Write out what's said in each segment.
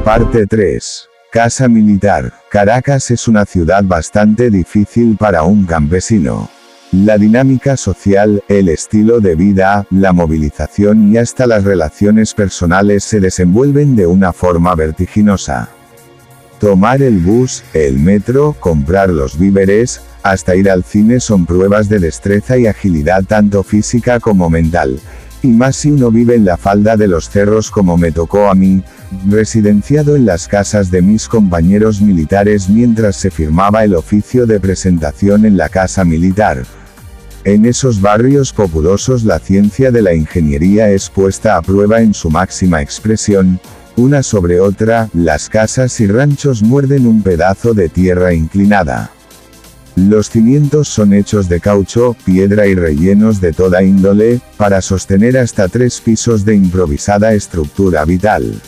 Parte 3. Casa militar. Caracas es una ciudad bastante difícil para un campesino. La dinámica social, el estilo de vida, la movilización y hasta las relaciones personales se desenvuelven de una forma vertiginosa. Tomar el bus, el metro, comprar los víveres, hasta ir al cine son pruebas de destreza y agilidad tanto física como mental. Y más si uno vive en la falda de los cerros como me tocó a mí, residenciado en las casas de mis compañeros militares mientras se firmaba el oficio de presentación en la casa militar. En esos barrios populosos la ciencia de la ingeniería es puesta a prueba en su máxima expresión. Una sobre otra, las casas y ranchos muerden un pedazo de tierra inclinada. Los cimientos son hechos de caucho, piedra y rellenos de toda índole, para sostener hasta 3 pisos de improvisada estructura vital.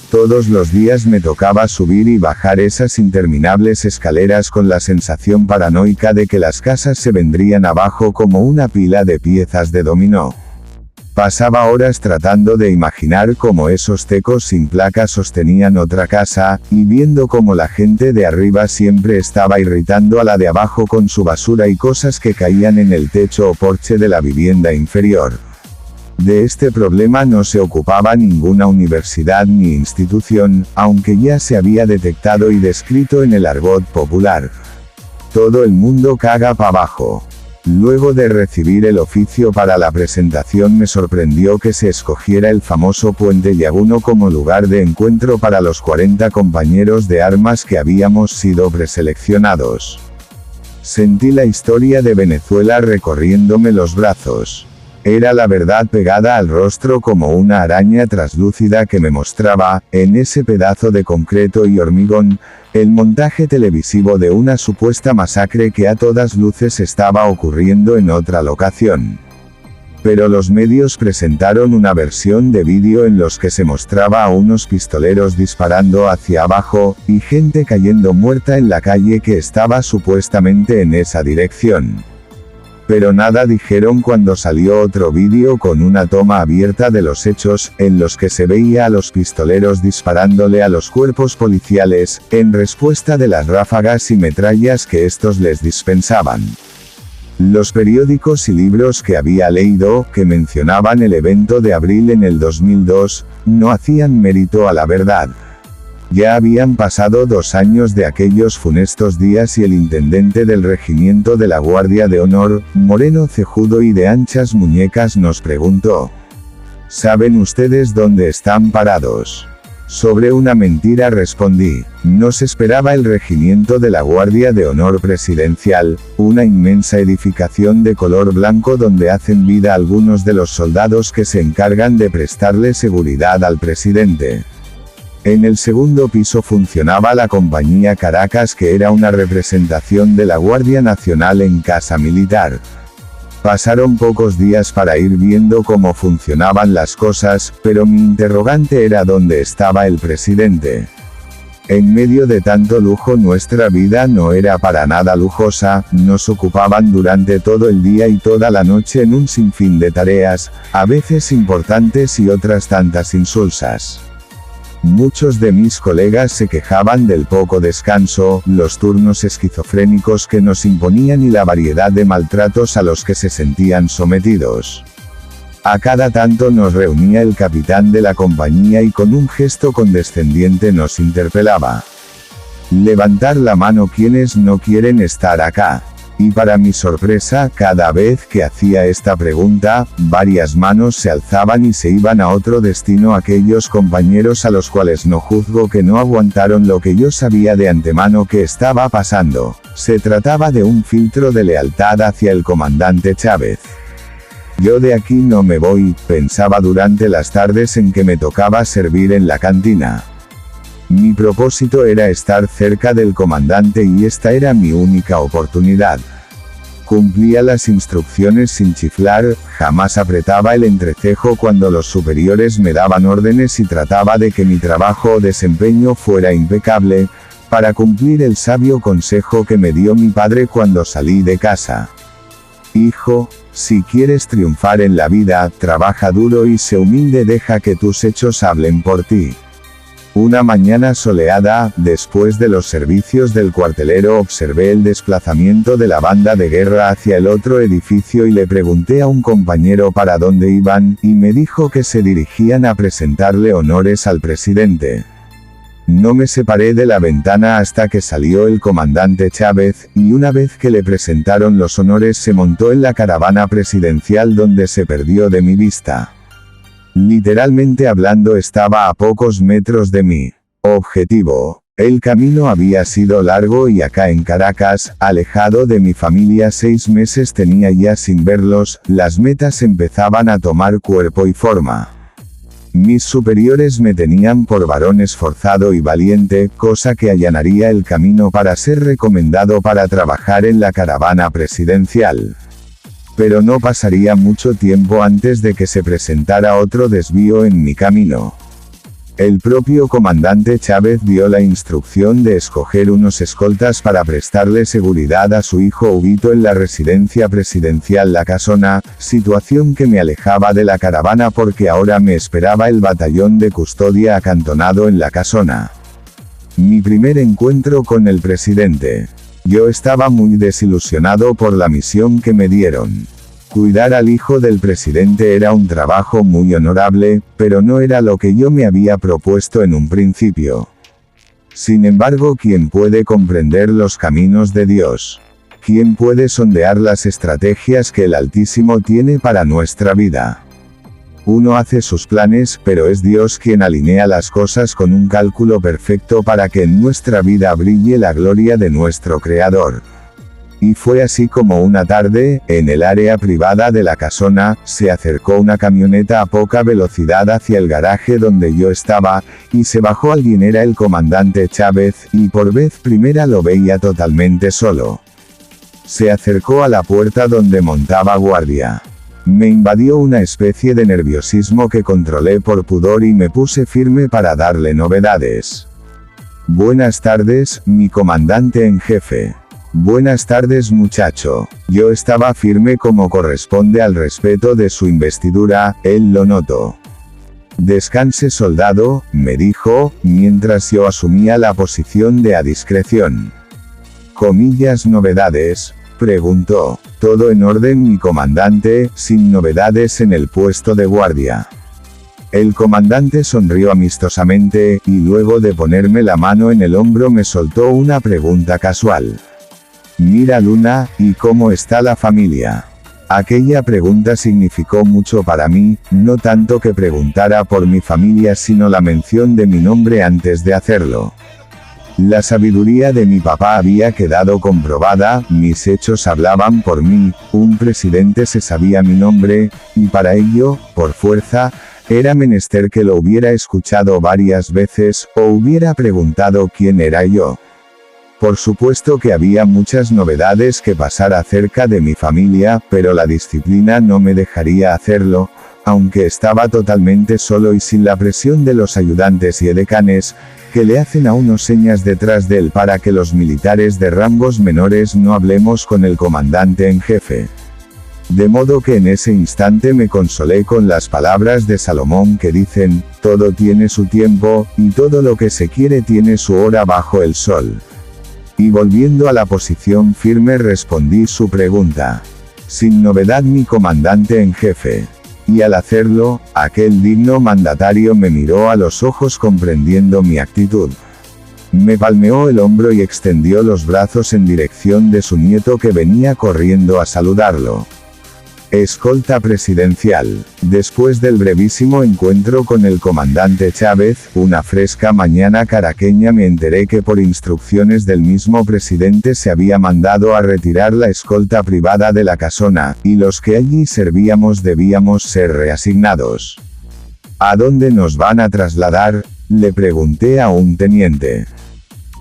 Todos los días me tocaba subir y bajar esas interminables escaleras con la sensación paranoica de que las casas se vendrían abajo como una pila de piezas de dominó. Pasaba horas tratando de imaginar cómo esos tecos sin placa sostenían otra casa, y viendo cómo la gente de arriba siempre estaba irritando a la de abajo con su basura y cosas que caían en el techo o porche de la vivienda inferior. De este problema no se ocupaba ninguna universidad ni institución, aunque ya se había detectado y descrito en el argot popular. Todo el mundo caga pa' abajo. Luego de recibir el oficio para la presentación me sorprendió que se escogiera el famoso Puente Llaguno como lugar de encuentro para los 40 compañeros de armas que habíamos sido preseleccionados. Sentí la historia de Venezuela recorriéndome los brazos. Era la verdad pegada al rostro como una araña traslúcida que me mostraba, en ese pedazo de concreto y hormigón, el montaje televisivo de una supuesta masacre que a todas luces estaba ocurriendo en otra locación. Pero los medios presentaron una versión de vídeo en los que se mostraba a unos pistoleros disparando hacia abajo, y gente cayendo muerta en la calle que estaba supuestamente en esa dirección. Pero nada dijeron cuando salió otro vídeo con una toma abierta de los hechos, en los que se veía a los pistoleros disparándole a los cuerpos policiales, en respuesta de las ráfagas y metrallas que estos les dispensaban. Los periódicos y libros que había leído, que mencionaban el evento de abril en el 2002, no hacían mérito a la verdad. Ya habían pasado 2 años de aquellos funestos días y el intendente del regimiento de la Guardia de Honor, moreno cejudo y de anchas muñecas, nos preguntó: ¿saben ustedes dónde están parados? Sobre una mentira respondí: no se esperaba el regimiento de la Guardia de Honor Presidencial, una inmensa edificación de color blanco donde hacen vida algunos de los soldados que se encargan de prestarle seguridad al presidente. En el segundo piso funcionaba la compañía Caracas, que era una representación de la Guardia Nacional en casa militar. Pasaron pocos días para ir viendo cómo funcionaban las cosas, pero mi interrogante era dónde estaba el presidente. En medio de tanto lujo nuestra vida no era para nada lujosa, nos ocupaban durante todo el día y toda la noche en un sinfín de tareas, a veces importantes y otras tantas insulsas. Muchos de mis colegas se quejaban del poco descanso, los turnos esquizofrénicos que nos imponían y la variedad de maltratos a los que se sentían sometidos. A cada tanto nos reunía el capitán de la compañía y con un gesto condescendiente nos interpelaba: levantar la mano quienes no quieren estar acá. Y para mi sorpresa, cada vez que hacía esta pregunta, varias manos se alzaban y se iban a otro destino aquellos compañeros a los cuales no juzgo que no aguantaron lo que yo sabía de antemano que estaba pasando. Se trataba de un filtro de lealtad hacia el comandante Chávez. Yo de aquí no me voy, pensaba durante las tardes en que me tocaba servir en la cantina. Mi propósito era estar cerca del comandante y esta era mi única oportunidad. Cumplía las instrucciones sin chiflar, jamás apretaba el entrecejo cuando los superiores me daban órdenes y trataba de que mi trabajo o desempeño fuera impecable, para cumplir el sabio consejo que me dio mi padre cuando salí de casa. Hijo, si quieres triunfar en la vida, trabaja duro y sé humilde, deja que tus hechos hablen por ti. Una mañana soleada, después de los servicios del cuartelero, observé el desplazamiento de la banda de guerra hacia el otro edificio y le pregunté a un compañero para dónde iban, y me dijo que se dirigían a presentarle honores al presidente. No me separé de la ventana hasta que salió el comandante Chávez, y una vez que le presentaron los honores se montó en la caravana presidencial donde se perdió de mi vista. Literalmente hablando estaba a pocos metros de mí. Objetivo. El camino había sido largo y acá en Caracas, alejado de mi familia 6 meses tenía ya sin verlos, las metas empezaban a tomar cuerpo y forma. Mis superiores me tenían por varón esforzado y valiente, cosa que allanaría el camino para ser recomendado para trabajar en la caravana presidencial. Pero no pasaría mucho tiempo antes de que se presentara otro desvío en mi camino. El propio comandante Chávez dio la instrucción de escoger unos escoltas para prestarle seguridad a su hijo Huguito en la residencia presidencial La Casona, situación que me alejaba de la caravana porque ahora me esperaba el batallón de custodia acantonado en La Casona. Mi primer encuentro con el presidente. Yo estaba muy desilusionado por la misión que me dieron. Cuidar al hijo del presidente era un trabajo muy honorable, pero no era lo que yo me había propuesto en un principio. Sin embargo, ¿quién puede comprender los caminos de Dios? ¿Quién puede sondear las estrategias que el Altísimo tiene para nuestra vida? Uno hace sus planes, pero es Dios quien alinea las cosas con un cálculo perfecto para que en nuestra vida brille la gloria de nuestro Creador. Y fue así como una tarde, en el área privada de La Casona, se acercó una camioneta a poca velocidad hacia el garaje donde yo estaba, y se bajó alguien. Era el comandante Chávez, y por vez primera lo veía totalmente solo. Se acercó a la puerta donde montaba guardia. Me invadió una especie de nerviosismo que controlé por pudor y me puse firme para darle novedades. Buenas tardes, mi comandante en jefe. Buenas tardes muchacho. Yo estaba firme como corresponde al respeto de su investidura, él lo notó. Descanse soldado, me dijo, mientras yo asumía la posición de a discreción. Comillas novedades, preguntó. Todo en orden mi comandante, sin novedades en el puesto de guardia. El comandante sonrió amistosamente, y luego de ponerme la mano en el hombro me soltó una pregunta casual. Mira Luna, ¿y cómo está la familia? Aquella pregunta significó mucho para mí, no tanto que preguntara por mi familia sino la mención de mi nombre antes de hacerlo. La sabiduría de mi papá había quedado comprobada, mis hechos hablaban por mí, un presidente se sabía mi nombre, y para ello, por fuerza, era menester que lo hubiera escuchado varias veces, o hubiera preguntado quién era yo. Por supuesto que había muchas novedades que pasar acerca de mi familia, pero la disciplina no me dejaría hacerlo, aunque estaba totalmente solo y sin la presión de los ayudantes y edecanes, que le hacen a uno señas detrás de él para que los militares de rangos menores no hablemos con el comandante en jefe. De modo que en ese instante me consolé con las palabras de Salomón que dicen, todo tiene su tiempo, y todo lo que se quiere tiene su hora bajo el sol. Y volviendo a la posición firme respondí su pregunta. Sin novedad mi comandante en jefe. Y al hacerlo, aquel digno mandatario me miró a los ojos comprendiendo mi actitud. Me palmeó el hombro y extendió los brazos en dirección de su nieto que venía corriendo a saludarlo. Escolta presidencial. Después del brevísimo encuentro con el comandante Chávez, una fresca mañana caraqueña me enteré que por instrucciones del mismo presidente se había mandado a retirar la escolta privada de La Casona, y los que allí servíamos debíamos ser reasignados. ¿A dónde nos van a trasladar?, le pregunté a un teniente.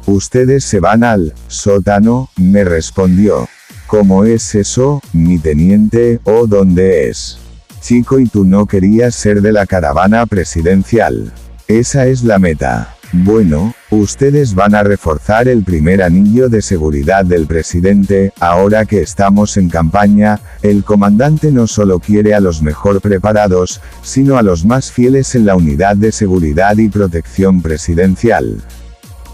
Ustedes se van al sótano, me respondió. ¿Cómo es eso, mi teniente, o dónde es? Chico, y tú no querías ser de la caravana presidencial. Esa es la meta. Bueno, ustedes van a reforzar el primer anillo de seguridad del presidente, ahora que estamos en campaña, el comandante no solo quiere a los mejor preparados, sino a los más fieles en la unidad de seguridad y protección presidencial.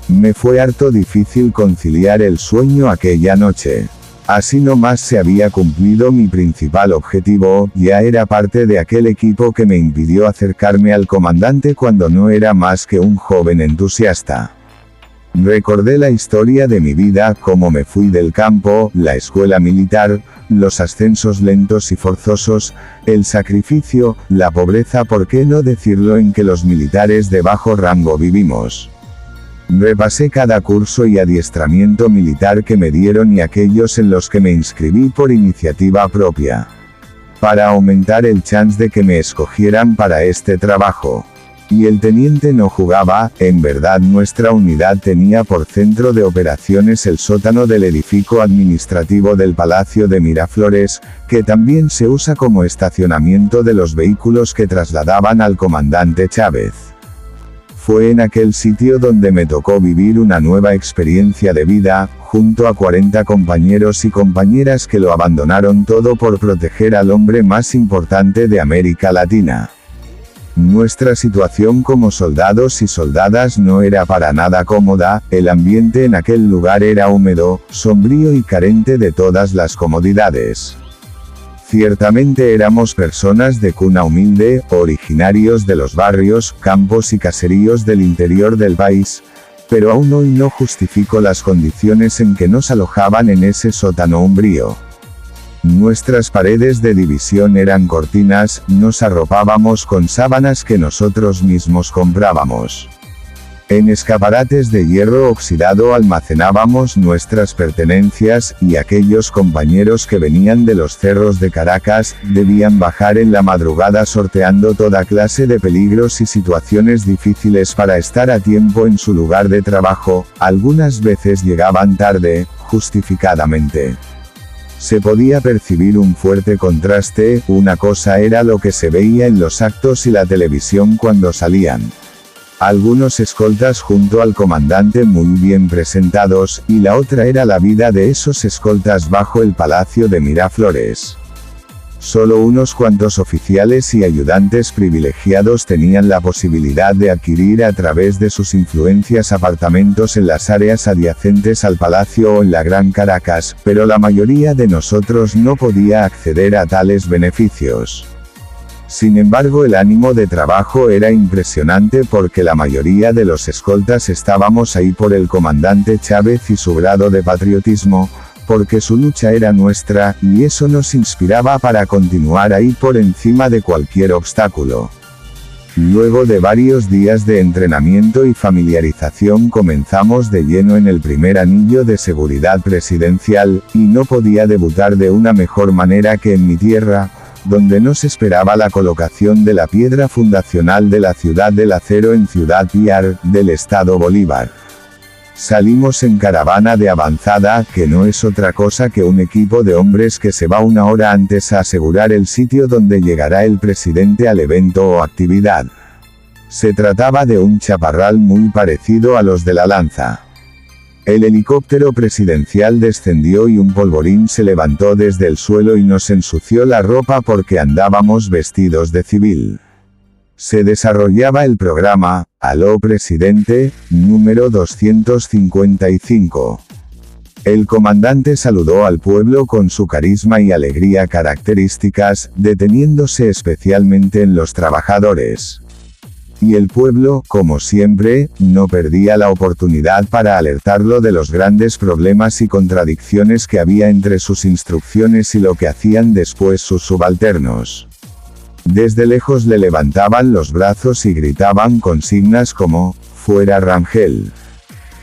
Me fue harto difícil conciliar el sueño aquella noche. Así nomás se había cumplido mi principal objetivo, ya era parte de aquel equipo que me impidió acercarme al comandante cuando no era más que un joven entusiasta. Recordé la historia de mi vida, cómo me fui del campo, la escuela militar, los ascensos lentos y forzosos, el sacrificio, la pobreza, ¿por qué no decirlo?, en que los militares de bajo rango vivimos. Repasé cada curso y adiestramiento militar que me dieron y aquellos en los que me inscribí por iniciativa propia, para aumentar el chance de que me escogieran para este trabajo. Y el teniente no jugaba, en verdad nuestra unidad tenía por centro de operaciones el sótano del edificio administrativo del Palacio de Miraflores, que también se usa como estacionamiento de los vehículos que trasladaban al comandante Chávez. Fue en aquel sitio donde me tocó vivir una nueva experiencia de vida, junto a 40 compañeros y compañeras que lo abandonaron todo por proteger al hombre más importante de América Latina. Nuestra situación como soldados y soldadas no era para nada cómoda, el ambiente en aquel lugar era húmedo, sombrío y carente de todas las comodidades. Ciertamente éramos personas de cuna humilde, originarios de los barrios, campos y caseríos del interior del país, pero aún hoy no justifico las condiciones en que nos alojaban en ese sótano umbrío. Nuestras paredes de división eran cortinas, nos arropábamos con sábanas que nosotros mismos comprábamos. En escaparates de hierro oxidado almacenábamos nuestras pertenencias, y aquellos compañeros que venían de los cerros de Caracas, debían bajar en la madrugada sorteando toda clase de peligros y situaciones difíciles para estar a tiempo en su lugar de trabajo, algunas veces llegaban tarde, justificadamente. Se podía percibir un fuerte contraste, una cosa era lo que se veía en los actos y la televisión cuando salían algunos escoltas junto al comandante muy bien presentados, y la otra era la vida de esos escoltas bajo el Palacio de Miraflores. Solo unos cuantos oficiales y ayudantes privilegiados tenían la posibilidad de adquirir a través de sus influencias apartamentos en las áreas adyacentes al palacio o en la Gran Caracas, pero la mayoría de nosotros no podía acceder a tales beneficios. Sin embargo, el ánimo de trabajo era impresionante porque la mayoría de los escoltas estábamos ahí por el comandante Chávez y su grado de patriotismo, porque su lucha era nuestra, y eso nos inspiraba para continuar ahí por encima de cualquier obstáculo. Luego de varios días de entrenamiento y familiarización comenzamos de lleno en el primer anillo de seguridad presidencial, y no podía debutar de una mejor manera que en mi tierra, donde nos esperaba la colocación de la piedra fundacional de la Ciudad del Acero en Ciudad Piar, del Estado Bolívar. Salimos en caravana de avanzada, que no es otra cosa que un equipo de hombres que se va una hora antes a asegurar el sitio donde llegará el presidente al evento o actividad. Se trataba de un chaparral muy parecido a los de la Lanza. El helicóptero presidencial descendió y un polvorín se levantó desde el suelo y nos ensució la ropa porque andábamos vestidos de civil. Se desarrollaba el programa, Aló Presidente, número 255. El comandante saludó al pueblo con su carisma y alegría características, deteniéndose especialmente en los trabajadores. Y el pueblo, como siempre, no perdía la oportunidad para alertarlo de los grandes problemas y contradicciones que había entre sus instrucciones y lo que hacían después sus subalternos. Desde lejos le levantaban los brazos y gritaban consignas como, "Fuera Rangel".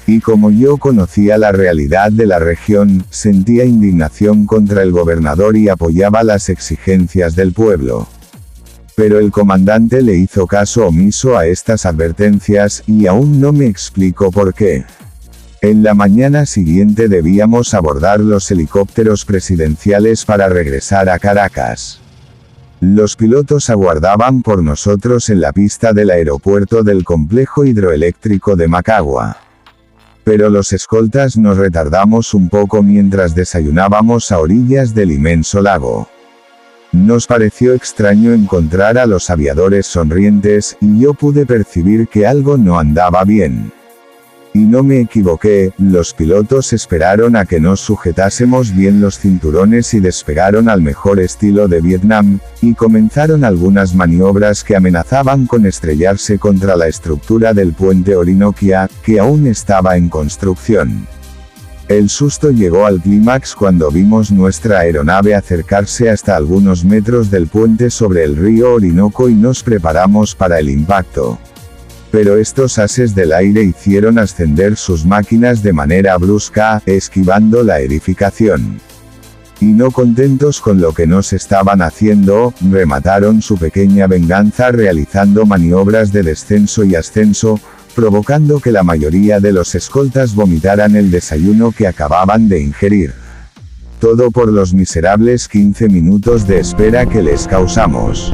Y como yo conocía la realidad de la región, sentía indignación contra el gobernador y apoyaba las exigencias del pueblo. Pero el comandante le hizo caso omiso a estas advertencias, y aún no me explico por qué. En la mañana siguiente debíamos abordar los helicópteros presidenciales para regresar a Caracas. Los pilotos aguardaban por nosotros en la pista del aeropuerto del complejo hidroeléctrico de Macagua. Pero los escoltas nos retardamos un poco mientras desayunábamos a orillas del inmenso lago. Nos pareció extraño encontrar a los aviadores sonrientes, y yo pude percibir que algo no andaba bien. Y no me equivoqué, los pilotos esperaron a que nos sujetásemos bien los cinturones y despegaron al mejor estilo de Vietnam, y comenzaron algunas maniobras que amenazaban con estrellarse contra la estructura del puente Orinoquia, que aún estaba en construcción. El susto llegó al clímax cuando vimos nuestra aeronave acercarse hasta algunos metros del puente sobre el río Orinoco y nos preparamos para el impacto. Pero estos ases del aire hicieron ascender sus máquinas de manera brusca, esquivando la edificación. Y no contentos con lo que nos estaban haciendo, remataron su pequeña venganza realizando maniobras de descenso y ascenso, provocando que la mayoría de los escoltas vomitaran el desayuno que acababan de ingerir. Todo por los miserables 15 minutos de espera que les causamos.